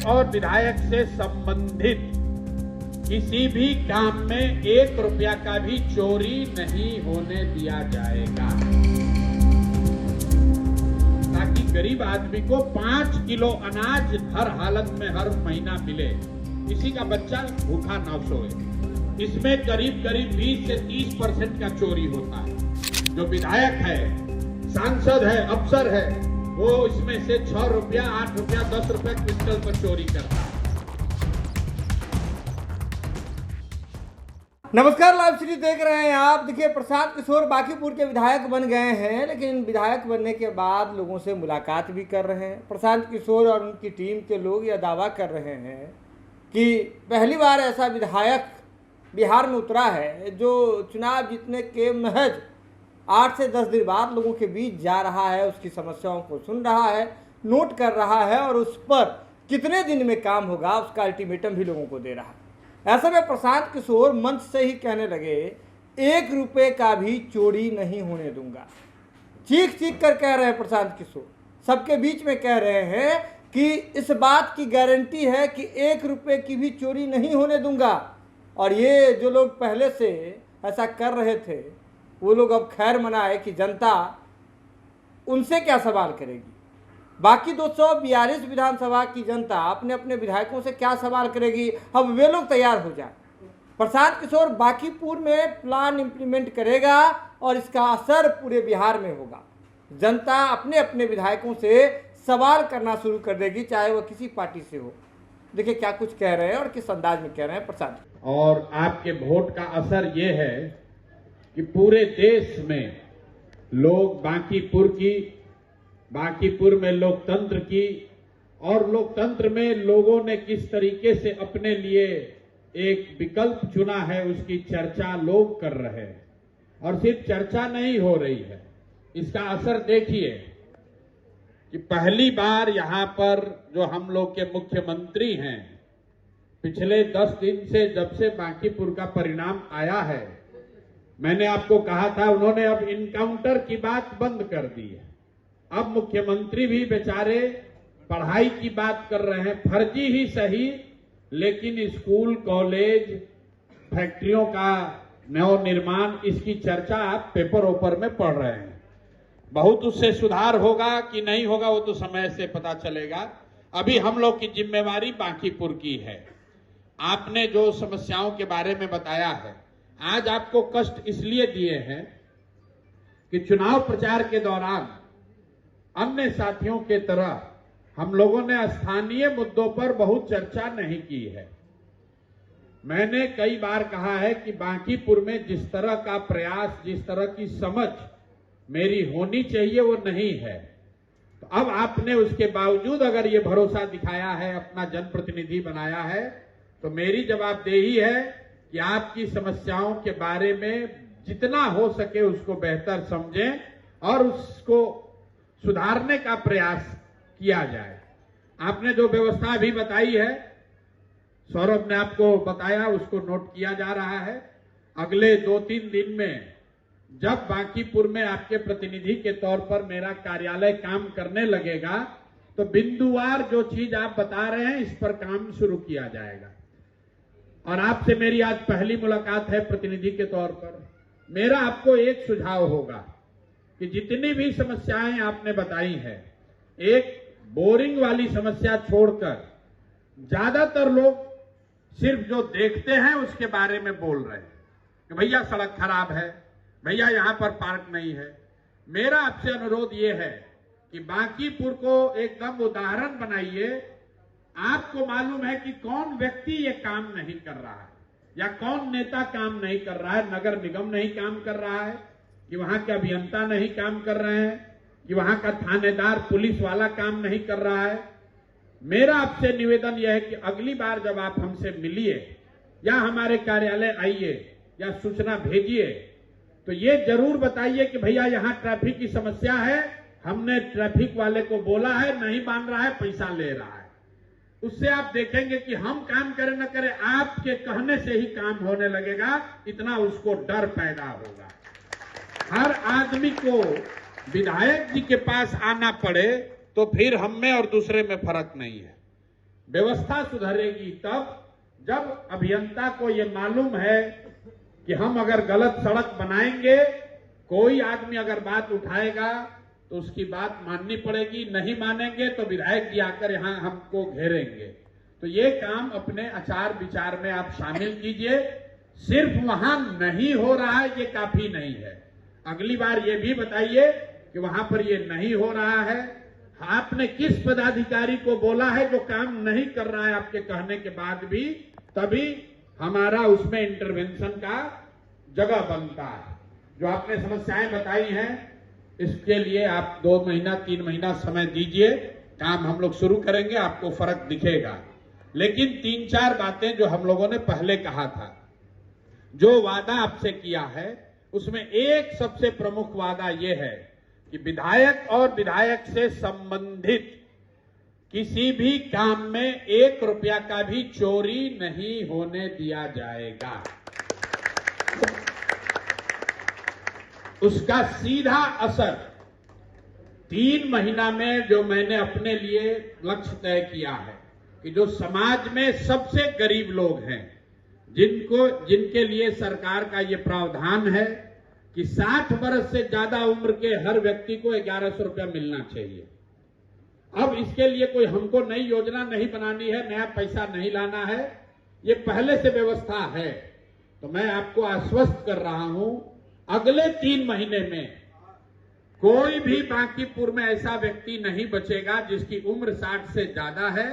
विधायक और विधायक से संबंधित किसी भी काम में 1 रुपया का भी चोरी नहीं होने दिया जाएगा, ताकि गरीब आदमी को 5 किलो अनाज हर हालत में हर महीना मिले, किसी का बच्चा भूखा ना सोए। इसमें करीब 20 से 30% का चोरी होता है। जो विधायक है, सांसद है, अफसर है, वो इसमें से 6 रुपया, 8 रुपया, 10 रुपया क्विंटल पर चोरी करता है। नमस्कार, लाइव सीरीज देख रहे हैं आप। देखिए, प्रशांत किशोर बांकीपुर के विधायक बन गए हैं, लेकिन विधायक बनने के बाद लोगों से मुलाकात भी कर रहे हैं। प्रशांत किशोर और उनकी टीम के लोग यह दावा कर रहे हैं कि पहली बार ऐसा विधायक बिहार में उतरा है जो चुनाव जीतने के महज 8 से 10 दिन बाद लोगों के बीच जा रहा है, उसकी समस्याओं को सुन रहा है, नोट कर रहा है और उस पर कितने दिन में काम होगा उसका अल्टीमेटम भी लोगों को दे रहा है। ऐसे में प्रशांत किशोर मंच से ही कहने लगे, 1 रुपये का भी चोरी नहीं होने दूंगा। चीख चीख कर कह रहे हैं प्रशांत किशोर, सबके बीच में कह रहे हैं कि इस बात की गारंटी है कि 1 रुपये की भी चोरी नहीं होने दूंगा। और ये जो लोग पहले से ऐसा कर रहे थे, वो लोग अब खैर मनाए कि जनता उनसे क्या सवाल करेगी। बाकी 242 विधानसभा की जनता अपने अपने विधायकों से क्या सवाल करेगी, अब वे लोग तैयार हो जाए। प्रशांत किशोर बांकीपुर में प्लान इंप्लीमेंट करेगा और इसका असर पूरे बिहार में होगा। जनता अपने अपने विधायकों से सवाल करना शुरू कर देगी, चाहे वह किसी पार्टी से हो। देखिए क्या कुछ कह रहे हैं और किस अंदाज में कह रहे हैं प्रशांत। और आपके वोट का असर ये है कि पूरे देश में लोग बांकीपुर में लोकतंत्र की और लोकतंत्र में लोगों ने किस तरीके से अपने लिए एक विकल्प चुना है, उसकी चर्चा लोग कर रहे हैं। और सिर्फ चर्चा नहीं हो रही है, इसका असर देखिए कि पहली बार यहां पर जो हम लोग के मुख्यमंत्री हैं, पिछले 10 दिन से जब से बांकीपुर का परिणाम आया है, मैंने आपको कहा था उन्होंने अब इनकाउंटर की बात बंद कर दी है। अब मुख्यमंत्री भी बेचारे पढ़ाई की बात कर रहे हैं, फर्जी ही सही, लेकिन स्कूल, कॉलेज, फैक्ट्रियों का नवनिर्माण, इसकी चर्चा आप पेपर ओपर में पढ़ रहे हैं। बहुत उससे सुधार होगा कि नहीं होगा वो तो समय से पता चलेगा। अभी हम लोग की जिम्मेवारी बांकीपुर की है। आपने जो समस्याओं के बारे में बताया है, आज आपको कष्ट इसलिए दिए हैं कि चुनाव प्रचार के दौरान अन्य साथियों के तरह हम लोगों ने स्थानीय मुद्दों पर बहुत चर्चा नहीं की है। मैंने कई बार कहा है कि बांकीपुर में जिस तरह का प्रयास, जिस तरह की समझ मेरी होनी चाहिए वो नहीं है। तो अब आपने उसके बावजूद अगर ये भरोसा दिखाया है, अपना जनप्रतिनिधि बनाया है, तो मेरी जवाबदेही है कि आपकी समस्याओं के बारे में जितना हो सके उसको बेहतर समझें और उसको सुधारने का प्रयास किया जाए। आपने जो व्यवस्था भी बताई है, सौरभ ने आपको बताया, उसको नोट किया जा रहा है। अगले 2-3 दिन में जब बांकीपुर में आपके प्रतिनिधि के तौर पर मेरा कार्यालय काम करने लगेगा, तो बिंदुवार जो चीज आप बता रहे हैं इस पर काम शुरू किया जाएगा। और आपसे मेरी आज पहली मुलाकात है प्रतिनिधि के तौर पर। मेरा आपको एक सुझाव होगा कि जितनी भी समस्याएं आपने बताई हैं, एक बोरिंग वाली समस्या छोड़कर ज्यादातर लोग सिर्फ जो देखते हैं उसके बारे में बोल रहे हैं कि भैया सड़क खराब है, भैया यहां पर पार्क नहीं है। मेरा आपसे अनुरोध ये है कि बांकीपुर को एकदम उदाहरण बनाइए। आपको मालूम है कि कौन व्यक्ति ये काम नहीं कर रहा है या कौन नेता काम नहीं कर रहा है। नगर निगम नहीं काम कर रहा है, कि वहां के अभियंता नहीं काम कर रहे हैं, कि वहां का थानेदार, पुलिस वाला काम नहीं कर रहा है। मेरा आपसे निवेदन यह है कि अगली बार जब आप हमसे मिलिए या हमारे कार्यालय आइए या सूचना भेजिए, तो ये जरूर बताइए कि भैया यहाँ ट्रैफिक की समस्या है, हमने ट्रैफिक वाले को बोला है, नहीं मान रहा है, पैसा ले रहा है। उससे आप देखेंगे कि हम काम करें न करें, आपके कहने से ही काम होने लगेगा, इतना उसको डर पैदा होगा। हर आदमी को विधायक जी के पास आना पड़े तो फिर हम में और दूसरे में फर्क नहीं है। व्यवस्था सुधरेगी तब जब अभियंता को ये मालूम है कि हम अगर गलत सड़क बनाएंगे, कोई आदमी अगर बात उठाएगा तो उसकी बात माननी पड़ेगी, नहीं मानेंगे तो विधायक जी आकर यहां हमको घेरेंगे। तो ये काम अपने आचार विचार में आप शामिल कीजिए। सिर्फ वहां नहीं हो रहा है ये काफी नहीं है, अगली बार ये भी बताइए कि वहां पर ये नहीं हो रहा है। आपने किस पदाधिकारी को बोला है जो काम नहीं कर रहा है आपके कहने के बाद भी, तभी हमारा उसमें इंटरवेंशन का जगह बनता है। जो आपने समस्याएं बताई हैं इसके लिए आप 2 महीना 3 महीना समय दीजिए, काम हम लोग शुरू करेंगे, आपको फर्क दिखेगा। लेकिन 3-4 बातें जो हम लोगों ने पहले कहा था, जो वादा आपसे किया है उसमें एक सबसे प्रमुख वादा यह है कि विधायक और विधायक से संबंधित किसी भी काम में 1 रुपया का भी चोरी नहीं होने दिया जाएगा। उसका सीधा असर 3 महीना में जो मैंने अपने लिए लक्ष्य तय किया है कि जो समाज में सबसे गरीब लोग हैं, जिनके लिए सरकार का ये प्रावधान है कि 60 वर्ष से ज्यादा उम्र के हर व्यक्ति को 1100 रुपया मिलना चाहिए। अब इसके लिए कोई हमको नई योजना नहीं बनानी है, नया पैसा नहीं लाना है, ये पहले से व्यवस्था है। तो मैं आपको आश्वस्त कर रहा हूं, अगले 3 महीने में कोई भी बांकीपुर में ऐसा व्यक्ति नहीं बचेगा जिसकी उम्र 60 से ज्यादा है,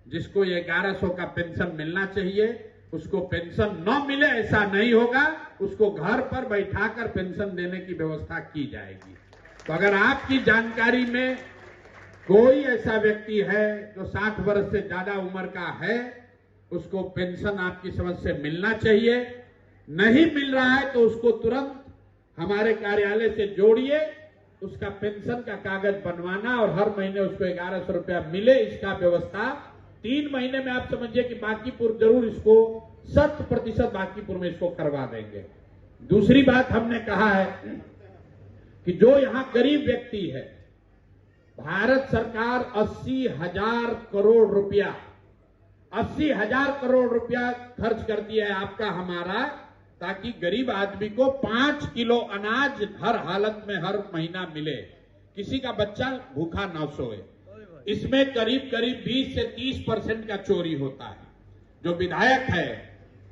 जिसको ये 1100 का पेंशन मिलना चाहिए। उसको पेंशन न मिले ऐसा नहीं होगा, उसको घर पर बैठाकर पेंशन देने की व्यवस्था की जाएगी। तो अगर आपकी जानकारी में कोई ऐसा व्यक्ति है जो 60 वर्ष से ज्यादा उम्र का है, उसको पेंशन आपकी समझ से मिलना चाहिए। नहीं मिल रहा है तो उसको तुरंत हमारे कार्यालय से जोड़िए, उसका पेंशन का कागज बनवाना और हर महीने उसको 1100 रुपया मिले, इसका व्यवस्था 3 महीने में आप समझिए कि बांकीपुर जरूर इसको 100% बांकीपुर में इसको करवा देंगे। दूसरी बात हमने कहा है कि जो यहां गरीब व्यक्ति है, भारत सरकार 80,000 करोड़ रुपया 80,000 करोड़ रुपया खर्च करती है आपका हमारा, ताकि गरीब आदमी को 5 किलो अनाज हर हालत में हर महीना मिले, किसी का बच्चा भूखा ना सोए। इसमें करीब करीब 20 से 30% का चोरी होता है। जो विधायक है,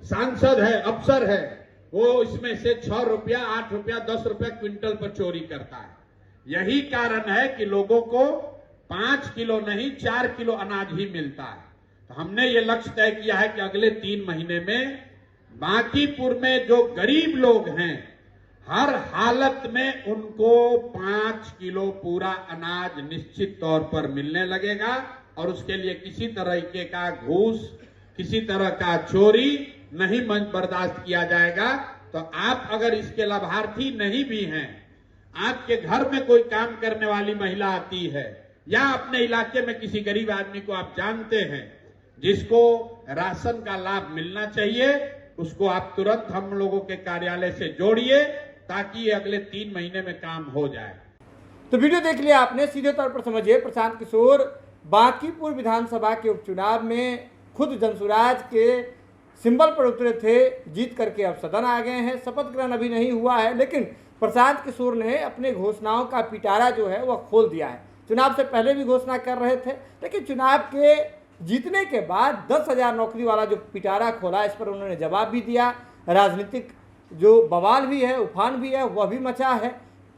सांसद है, अफसर है, वो इसमें से 6 रुपया 8 रुपया 10 रुपया क्विंटल पर चोरी करता है। यही कारण है कि लोगों को 5 किलो नहीं 4 किलो अनाज ही मिलता है। तो हमने ये लक्ष्य तय किया है कि अगले 3 महीने में बांकीपुर में जो गरीब लोग हैं, हर हालत में उनको 5 किलो पूरा अनाज निश्चित तौर पर मिलने लगेगा और उसके लिए किसी तरीके का घूस, किसी तरह का चोरी नहीं बर्दाश्त किया जाएगा। तो आप अगर इसके लाभार्थी नहीं भी हैं, आपके घर में कोई काम करने वाली महिला आती है या अपने इलाके में किसी गरीब आदमी को आप जानते हैं जिसको राशन का लाभ मिलना चाहिए, उसको आप तुरंत हम लोगों के कार्यालय से जोड़िए ताकि ये अगले 3 महीने में काम हो जाए। तो वीडियो देख लिया आपने, सीधे तौर पर समझिए प्रशांत किशोर बांकीपुर विधानसभा के उपचुनाव में खुद जनसुराज के सिंबल पर उतरे थे, जीत करके अब सदन आ गए हैं। शपथ ग्रहण अभी नहीं हुआ है, लेकिन प्रशांत किशोर ने अपने घोषणाओं का पिटारा जो है वह खोल दिया है। चुनाव से पहले भी घोषणा कर रहे थे, लेकिन चुनाव के जीतने के बाद 10,000 नौकरी वाला जो पिटारा खोला, इस पर उन्होंने जवाब भी दिया। राजनीतिक जो बवाल भी है, उफान भी है, वह भी मचा है।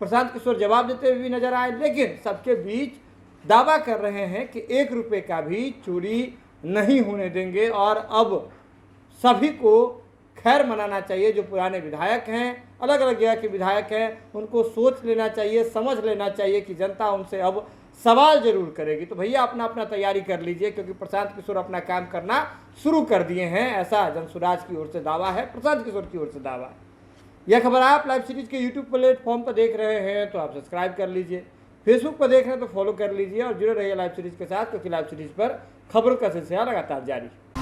प्रशांत किशोर जवाब देते हुए भी नजर आए, लेकिन सबके बीच दावा कर रहे हैं कि 1 रुपये का भी चोरी नहीं होने देंगे और अब सभी को खैर मनाना चाहिए। जो पुराने विधायक हैं, अलग अलग जगह के विधायक हैं, उनको सोच लेना चाहिए, समझ लेना चाहिए कि जनता उनसे अब सवाल जरूर करेगी। तो भैया अपना अपना तैयारी कर लीजिए, क्योंकि प्रशांत किशोर अपना काम करना शुरू कर दिए हैं, ऐसा जनसुराज की ओर से दावा है, प्रशांत किशोर की ओर से दावा है। यह खबर आप लाइव सीरीज के यूट्यूब प्लेटफॉर्म पर देख रहे हैं तो आप सब्सक्राइब कर लीजिए, फेसबुक पर देख रहे हैं तो फॉलो कर लीजिए और जुड़े रहिए लाइव सीरीज के साथ, क्योंकि लाइव सीरीज पर खबरों का सिलसिला लगातार जारी है।